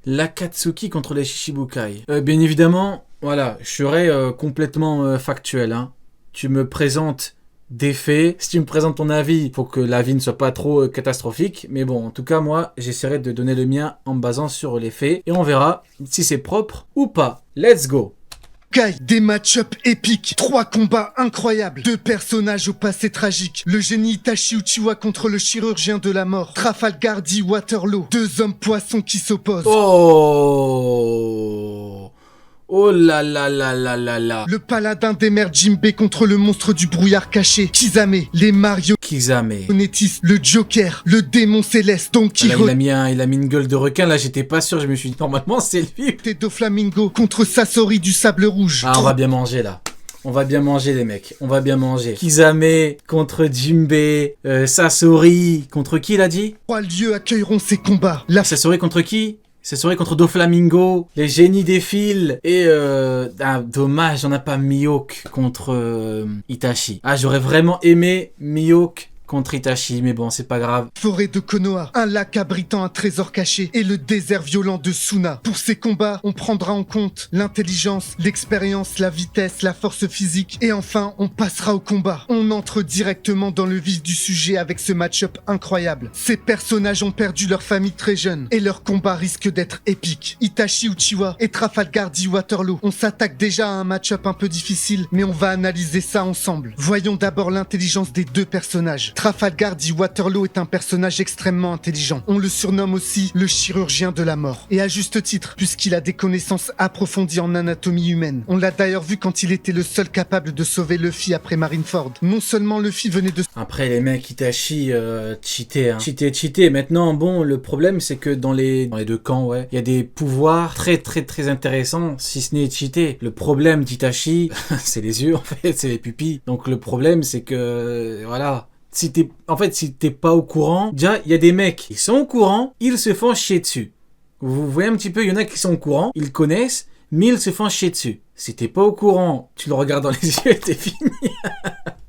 L'Akatsuki contre les Shichibukai. Bien évidemment, voilà, je serai complètement factuel. Hein. Tu me présentes des faits. Si tu me présentes ton avis, il faut que l'avis ne soit pas trop catastrophique. Mais bon, en tout cas, moi, j'essaierai de donner le mien en me basant sur les faits. Et on verra si c'est propre ou pas. Let's go! Kai, des match-up épiques, 3 combats incroyables, 2 personnages au passé tragique, le génie Itachi Uchiwa contre le chirurgien de la mort, Trafalgar dit Waterloo, 2 hommes poissons qui s'opposent. Oh! Oh là là là là là là. Le paladin des mers Jinbei contre le monstre du brouillard caché, Kisame, les Mario Kisame. Netis, le Joker, le démon céleste, Don Quijote. Il a mis une gueule de requin, là j'étais pas sûr, je me suis dit normalement c'est lui. Doflamingo contre Sasori du Sable Rouge. Ah, on va bien manger là. On va bien manger les mecs, on va bien manger. Kisame contre Jinbei, Sasori contre qui il a dit? 3 lieux accueilleront ces combats. Sasori contre qui? Sasori contre Doflamingo, les génies défilent et dommage, on n'a pas Mihawk contre Itachi. Ah, j'aurais vraiment aimé Mihawk contre Itachi, mais bon, c'est pas grave. Forêt de Konoha, un lac abritant un trésor caché et le désert violent de Suna. Pour ces combats, on prendra en compte l'intelligence, l'expérience, la vitesse, la force physique et enfin, on passera au combat. On entre directement dans le vif du sujet avec ce match-up incroyable. Ces personnages ont perdu leur famille très jeune et leur combat risque d'être épique. Itachi Uchiwa et Trafalgar dit Waterloo. On s'attaque déjà à un match-up un peu difficile, mais on va analyser ça ensemble. Voyons d'abord l'intelligence des 2 personnages. Trafalgar dit Waterloo est un personnage extrêmement intelligent. On le surnomme aussi le chirurgien de la mort. Et à juste titre, puisqu'il a des connaissances approfondies en anatomie humaine. On l'a d'ailleurs vu quand il était le seul capable de sauver Luffy après Marineford. Non seulement Luffy venait de... Après les mecs Itachi cheaté, hein. Cheaté. Maintenant, bon, le problème c'est que dans les 2 camps, ouais, il y a des pouvoirs très intéressants, si ce n'est cheaté. Le problème d'Itachi, c'est les yeux en fait, c'est les pupilles. Donc le problème c'est que, voilà... Si t'es pas au courant, déjà, il y a des mecs qui sont au courant, ils se font chier dessus. Vous voyez un petit peu, il y en a qui sont au courant, ils connaissent, mais ils se font chier dessus. Si t'es pas au courant, tu le regardes dans les yeux et t'es fini.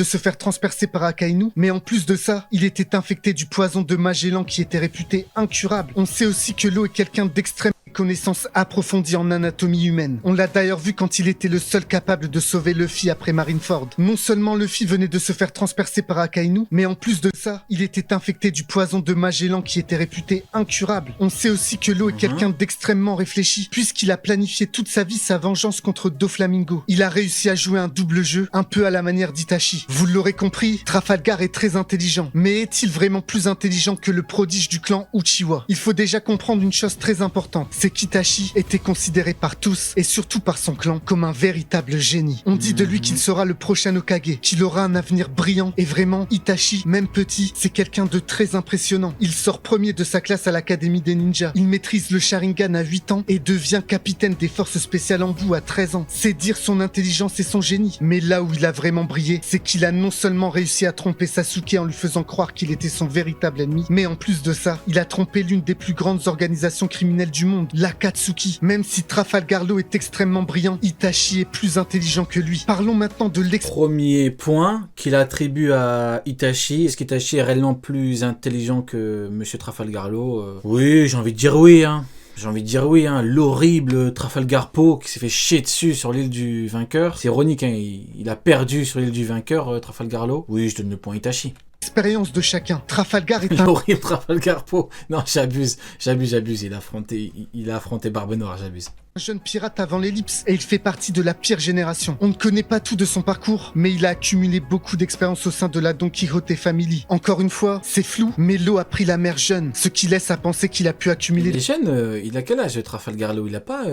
de se faire transpercer par Akainu, mais en plus de ça, il était infecté du poison de Magellan qui était réputé incurable. On sait aussi que Law est quelqu'un d'extrême connaissance approfondie en anatomie humaine. On l'a d'ailleurs vu quand il était le seul capable de sauver Luffy après Marineford. Non seulement Luffy venait de se faire transpercer par Akainu, mais en plus de ça, il était infecté du poison de Magellan qui était réputé incurable. On sait aussi que Law est quelqu'un d'extrêmement réfléchi, puisqu'il a planifié toute sa vie sa vengeance contre Doflamingo. Il a réussi à jouer un double jeu, un peu à la manière d'Itachi. Vous l'aurez compris, Trafalgar est très intelligent. Mais est-il vraiment plus intelligent que le prodige du clan Uchiwa? Il faut déjà comprendre une chose très importante, c'est qu'Itachi était considéré par tous, et surtout par son clan, comme un véritable génie. On dit de lui qu'il sera le prochain Hokage, qu'il aura un avenir brillant, et vraiment, Itachi, même petit, c'est quelqu'un de très impressionnant. Il sort premier de sa classe à l'Académie des ninjas. Il maîtrise le Sharingan à 8 ans, et devient capitaine des forces spéciales Anbu à 13 ans. C'est dire son intelligence et son génie. Mais là où il a vraiment brillé, c'est qu'il a non seulement réussi à tromper Sasuke en lui faisant croire qu'il était son véritable ennemi, mais en plus de ça, il a trompé l'une des plus grandes organisations criminelles du monde, l'Akatsuki. Même si Trafalgar Law est extrêmement brillant, Itachi est plus intelligent que lui. Parlons maintenant de Premier point qu'il attribue à Itachi. Est-ce qu'Itachi est réellement plus intelligent que Monsieur Trafalgar Law? Oui, j'ai envie de dire oui, hein. J'ai envie de dire oui, hein. L'horrible Trafalgar Poe qui s'est fait chier dessus sur l'île du vainqueur. C'est ironique, hein. Il a perdu sur l'île du vainqueur, Trafalgar Law. Oui, je donne le point à Itachi. Expérience de chacun. Trafalgar est un... L'horrible Trafalgar Poe. Non, j'abuse. Il a affronté Barbe Noire, j'abuse. Un jeune pirate avant l'ellipse et il fait partie de la pire génération. On ne connaît pas tout de son parcours, mais il a accumulé beaucoup d'expérience au sein de la Don Quijote Family. Encore une fois, c'est flou, mais Law a pris la mer jeune, ce qui laisse à penser qu'il a pu accumuler... Il est jeune, il a quel âge Trafalgar Law? Il a pas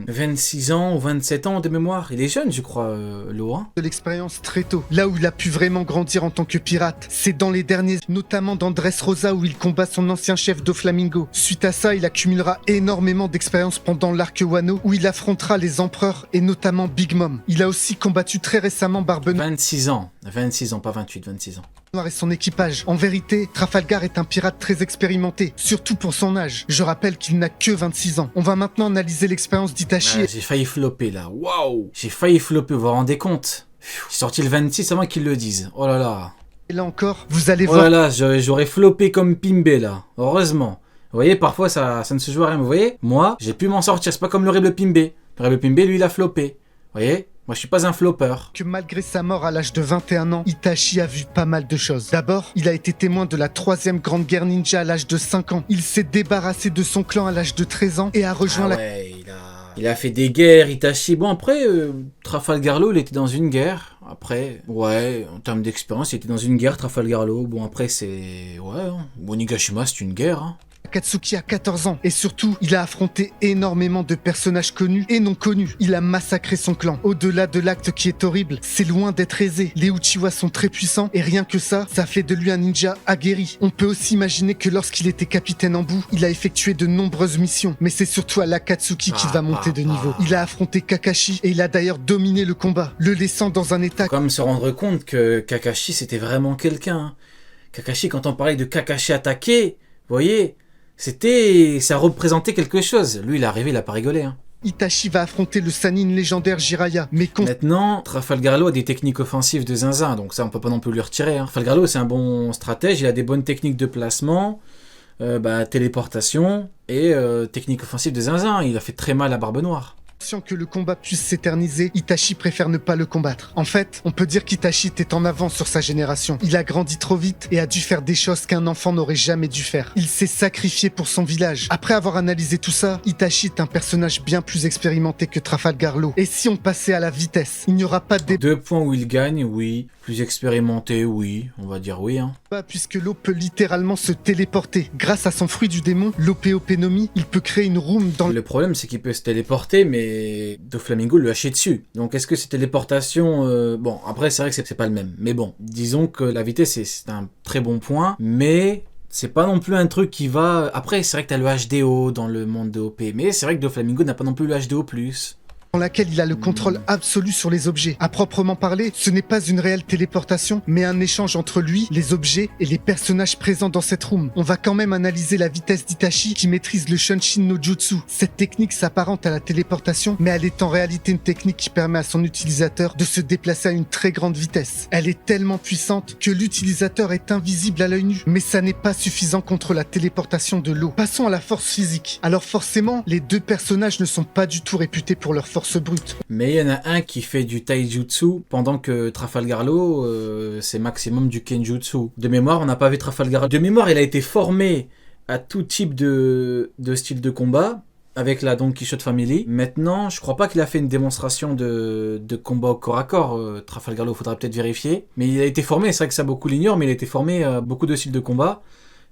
26 ans ou 27 ans de mémoire. Il est jeune, je crois, Law. Hein, de l'expérience très tôt. Là où il a pu vraiment grandir en tant que pirate, c'est dans les derniers, notamment dans Dressrosa où il combat son ancien chef Doflamingo. Suite à ça, il accumulera énormément d'expérience pendant l'arc Wano où il affrontera les empereurs et notamment Big Mom. Il a aussi combattu très récemment Barbe Noire. 26 ans, pas 28, 26 ans. Et son équipage. En vérité, Trafalgar est un pirate très expérimenté, surtout pour son âge. Je rappelle qu'il n'a que 26 ans. On va maintenant analyser l'expérience d'Itachi. J'ai failli flopper là, waouh! J'ai failli flopper, vous vous rendez compte? J'ai sorti le 26 avant qu'ils le disent, oh là là. Et là encore, vous allez voir... Oh là là, j'aurais floppé comme Pimbe là, heureusement. Vous voyez, parfois ça ne se joue à rien. Vous voyez, moi, j'ai pu m'en sortir. C'est pas comme l'horrible Pimbe. L'horrible Pimbe, lui, il a floppé. Vous voyez, moi, je suis pas un flopper. Que malgré sa mort à l'âge de 21 ans, Itachi a vu pas mal de choses. D'abord, il a été témoin de la 3e grande guerre ninja à l'âge de 5 ans. Il s'est débarrassé de son clan à l'âge de 13 ans et a rejoint Il a fait des guerres, Itachi. Bon, après, Trafalgar Law, il était dans une guerre. Après, ouais, en termes d'expérience, il était dans une guerre, Trafalgar Law. Bon, après, c'est... Ouais, hein. Onigashima, c'est une guerre, hein. Akatsuki a 14 ans et surtout, il a affronté énormément de personnages connus et non connus. Il a massacré son clan. Au-delà de l'acte qui est horrible, c'est loin d'être aisé. Les Uchiwa sont très puissants et rien que ça fait de lui un ninja aguerri. On peut aussi imaginer que lorsqu'il était capitaine en boue, il a effectué de nombreuses missions. Mais c'est surtout à l'Akatsuki qu'il va monter de niveau. Il a affronté Kakashi et il a d'ailleurs dominé le combat, le laissant dans un état... Faut quand même se rendre compte que Kakashi, c'était vraiment quelqu'un. Hein. Kakashi, quand on parlait de Kakashi attaqué, vous voyez... ça représentait quelque chose. Lui, il est arrivé, il a pas rigolé. Hein. Itachi va affronter le Sannin légendaire Jiraiya, mais maintenant, Trafalgar Law a des techniques offensives de zinzin, donc ça, on peut pas non plus lui retirer. Hein. Trafalgar Law, c'est un bon stratège, il a des bonnes techniques de placement, téléportation et technique offensive de zinzin. Il a fait très mal à Barbe Noire. Que le combat puisse s'éterniser, Itachi préfère ne pas le combattre. En fait, on peut dire qu'Itachi était en avance sur sa génération. Il a grandi trop vite et a dû faire des choses qu'un enfant n'aurait jamais dû faire. Il s'est sacrifié pour son village. Après avoir analysé tout ça, Itachi est un personnage bien plus expérimenté que Trafalgar Law. Et si on passait à la vitesse, il n'y aura pas de débat. 2 points où il gagne, oui. Plus expérimenté, oui. On va dire oui. Hein. Puisque Law peut littéralement se téléporter. Grâce à son fruit du démon, l'Opéopénomie, il peut créer une room dans... Le problème, c'est qu'il peut se téléporter, mais Doflamingo lui a chié dessus. Donc est-ce que ces téléportations... Bon, après, c'est vrai que c'est pas le même. Mais bon, disons que la vitesse, c'est un très bon point, mais... C'est pas non plus un truc qui va... Après, c'est vrai que t'as le HDO dans le monde de OP, mais c'est vrai que Doflamingo n'a pas non plus le HDO+. Dans laquelle il a le contrôle absolu sur les objets. À proprement parler, ce n'est pas une réelle téléportation, mais un échange entre lui, les objets et les personnages présents dans cette room. On va quand même analyser la vitesse d'Itachi qui maîtrise le Shunshin no Jutsu. Cette technique s'apparente à la téléportation, mais elle est en réalité une technique qui permet à son utilisateur de se déplacer à une très grande vitesse. Elle est tellement puissante que l'utilisateur est invisible à l'œil nu, mais ça n'est pas suffisant contre la téléportation de Law. Passons à la force physique. Alors forcément, les deux personnages ne sont pas du tout réputés pour leur force brute. Mais il y en a un qui fait du taijutsu pendant que Trafalgar Law c'est maximum du kenjutsu. De mémoire, on n'a pas vu Trafalgar. De mémoire, il a été formé à tout type de style de combat avec la Don Quichotte Family. Maintenant, je crois pas qu'il a fait une démonstration de combat au corps à corps. Trafalgar Law, faudra peut-être vérifier. Mais il a été formé, c'est vrai que ça beaucoup l'ignorent, mais il a été formé à beaucoup de styles de combat.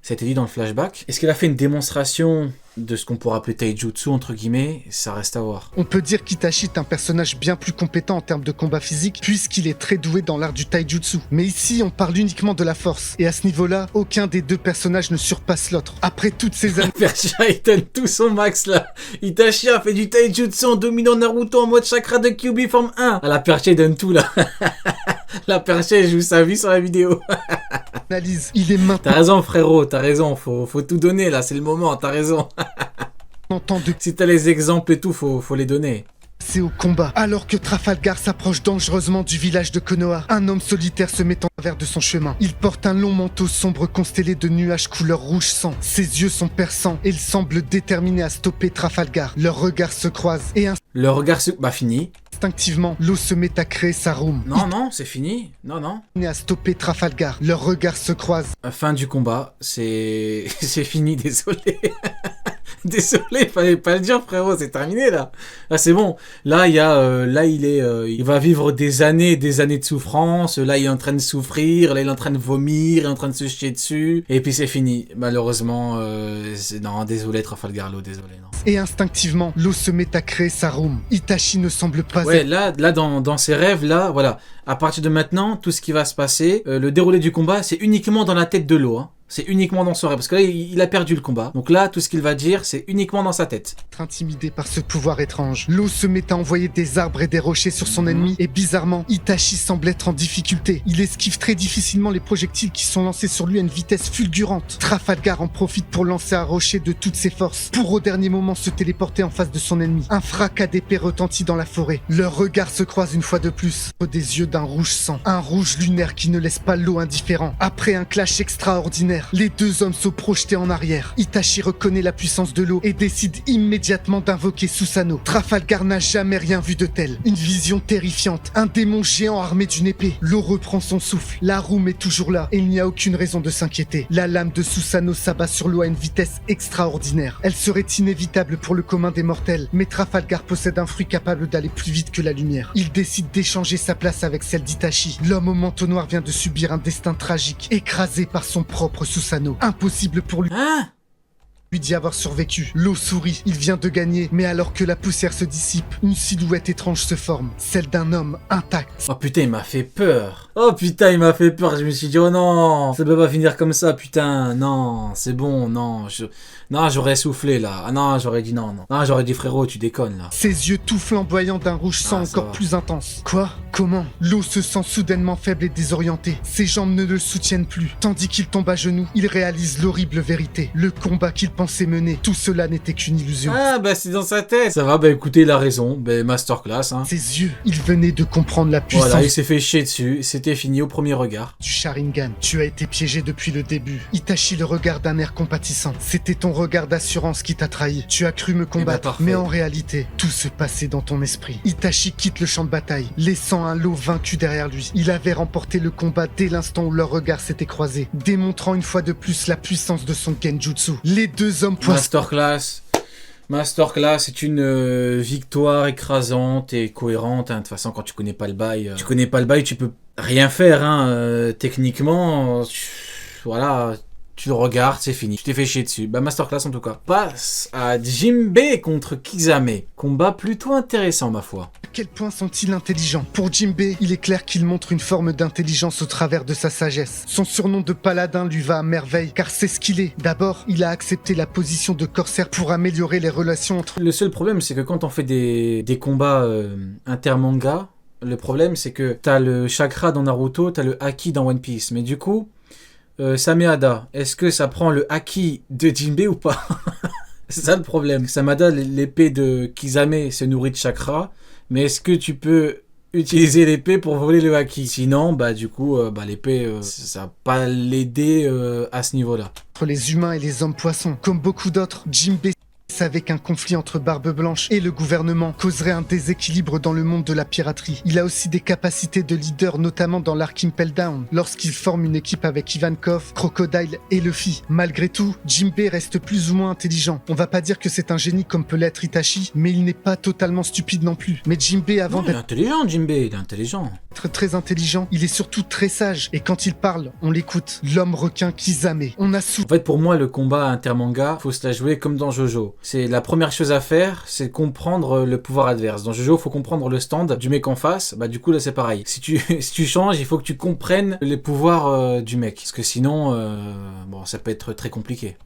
Ça a été dit dans le flashback. Est-ce qu'il a fait une démonstration de ce qu'on pourrait appeler taijutsu, entre guillemets? Ça reste à voir. On peut dire qu'Itachi est un personnage bien plus compétent en termes de combat physique, puisqu'il est très doué dans l'art du taijutsu. Mais ici, on parle uniquement de la force. Et à ce niveau-là, aucun des deux personnages ne surpasse l'autre. Après toutes ces années... Persia, il donne tout son max, là. Itachi a fait du taijutsu en dominant Naruto en mode chakra de Kyuubi forme 1. Ah, la Persia, il donne tout, là. La Persia, elle joue sa vie sur la vidéo. Analyse. Il est maintenant... T'as raison, frérot, t'as raison. Faut tout donner, là. C'est le moment, t'as raison. Si t'as les exemples et tout, faut les donner. C'est au combat. Alors que Trafalgar s'approche dangereusement du village de Konoha, un homme solitaire se met en travers de son chemin. Il porte un long manteau sombre constellé de nuages couleur rouge sang. Ses yeux sont perçants et il semble déterminé à stopper Trafalgar. Leurs regards se croisent et le regard se... Bah, fini. Instinctivement, Law se met à créer sa room. Non, c'est fini. Non. À stopper Trafalgar. Leurs regards se croisent. Fin du combat. C'est fini, désolé. Désolé, fallait pas le dire, frérot, c'est terminé là. Là c'est bon. Là il va vivre des années de souffrance. Là il est en train de souffrir, là il est en train de vomir, il est en train de se chier dessus. Et puis c'est fini. Malheureusement, non, désolé Trafalgar Law, désolé non. Et instinctivement, Law se met à créer sa room. Itachi ne semble pas... Ouais, là dans ses rêves, là, voilà. À partir de maintenant, tout ce qui va se passer, le déroulé du combat, c'est uniquement dans la tête de Law, hein. C'est uniquement dans son rêve. Parce que là, il a perdu le combat. Donc là, tout ce qu'il va dire, c'est uniquement dans sa tête. intimidé par ce pouvoir étrange. L'eau se met à envoyer des arbres et des rochers sur son ennemi et bizarrement, Itachi semble être en difficulté. Il esquive très difficilement les projectiles qui sont lancés sur lui à une vitesse fulgurante. Trafalgar en profite pour lancer un rocher de toutes ses forces pour au dernier moment se téléporter en face de son ennemi. Un fracas d'épée retentit dans la forêt. Leurs regards se croisent une fois de plus. Des yeux d'un rouge sang. Un rouge lunaire qui ne laisse pas l'eau indifférent. Après un clash extraordinaire, les deux hommes sont projetés en arrière. Itachi reconnaît la puissance de l'eau et décide immédiatement d'invoquer Susanoo. Trafalgar n'a jamais rien vu de tel. Une vision terrifiante. Un démon géant armé d'une épée. L'eau reprend son souffle. La roue est toujours là et il n'y a aucune raison de s'inquiéter. La lame de Susanoo s'abat sur l'eau à une vitesse extraordinaire. Elle serait inévitable pour le commun des mortels, mais Trafalgar possède un fruit capable d'aller plus vite que la lumière. Il décide d'échanger sa place avec celle d'Itachi. L'homme au manteau noir vient de subir un destin tragique, écrasé par son propre Susanoo. Impossible pour lui d'y avoir survécu. L'eau sourit, il vient de gagner, mais alors que la poussière se dissipe, une silhouette étrange se forme, celle d'un homme intact. Oh putain, il m'a fait peur. Oh putain, il m'a fait peur. Je me suis dit, oh non, ça peut pas finir comme ça, putain. Non, c'est bon, non. Non, j'aurais soufflé là. Ah non, j'aurais dit non. Non, j'aurais dit frérot, tu déconnes là. Ses yeux tout flamboyants d'un rouge sang encore plus intense. Quoi? Comment? L'eau se sent soudainement faible et désorientée. Ses jambes ne le soutiennent plus. Tandis qu'il tombe à genoux, il réalise l'horrible vérité. Le combat qu'il pensait mener, tout cela n'était qu'une illusion. Ah bah c'est dans sa tête. Ça va, bah écoutez, il a raison. Bah masterclass, hein. Ses yeux, il venait de comprendre la puissance. Voilà, il s'est fait chier dessus. C'était fini au premier regard. Du Sharingan. Tu as été piégé depuis le début. Itachi le regarde d'un air compatissant. C'était ton regard d'assurance qui t'a trahi. Tu as cru me combattre, mais en réalité, tout se passait dans ton esprit. Itachi quitte le champ de bataille, laissant un lot vaincu derrière lui. Il avait remporté le combat dès l'instant où leurs regards s'étaient croisés, démontrant une fois de plus la puissance de son genjutsu. Les deux hommes Masterclass, c'est une victoire écrasante et cohérente. Hein. De toute façon, quand tu connais pas le bail, tu peux rien faire. Hein. Techniquement, voilà, tu le regardes, c'est fini. Tu t'es fait chier dessus. Bah, masterclass en tout cas. Passe à Jinbei contre Kisame. Combat plutôt intéressant, ma foi. À quel point sont-ils intelligents? Pour Jinbei, il est clair qu'il montre une forme d'intelligence au travers de sa sagesse. Son surnom de paladin lui va à merveille, car c'est ce qu'il est. D'abord, il a accepté la position de corsaire pour améliorer les relations entre... Le seul problème, c'est que quand on fait des combats inter-manga, le problème, c'est que t'as le chakra dans Naruto, t'as le haki dans One Piece. Mais du coup, Sameada, est-ce que ça prend le haki de Jinbei ou pas? C'est ça le problème. Sameada, l'épée de Kisame se nourrit de chakra, mais est-ce que tu peux utiliser l'épée pour voler le haki? Sinon, bah du coup, l'épée, ça va pas l'aider à ce niveau-là. Entre les humains et les hommes poissons, comme beaucoup d'autres, Jinbei savait qu'un conflit entre Barbe Blanche et le gouvernement causerait un déséquilibre dans le monde de la piraterie. Il a aussi des capacités de leader, notamment dans l'arc Impel Down, lorsqu'il forme une équipe avec Ivankov, Crocodile et Luffy. Malgré tout, Jinbei reste plus ou moins intelligent. On va pas dire que c'est un génie comme peut l'être Itachi, mais il n'est pas totalement stupide non plus. Mais Jinbei, avant d'être... Il est intelligent, Jinbei, il est intelligent. Très intelligent, il est surtout très sage, et quand il parle, on l'écoute. L'homme requin Kisame. En fait, pour moi, le combat intermanga, faut se la jouer comme dans Jojo. C'est la première chose à faire, c'est comprendre le pouvoir adverse. Dans Jojo, il faut comprendre le stand du mec en face. Bah du coup là c'est pareil. Si tu changes, il faut que tu comprennes les pouvoirs du mec, parce que sinon, ça peut être très compliqué.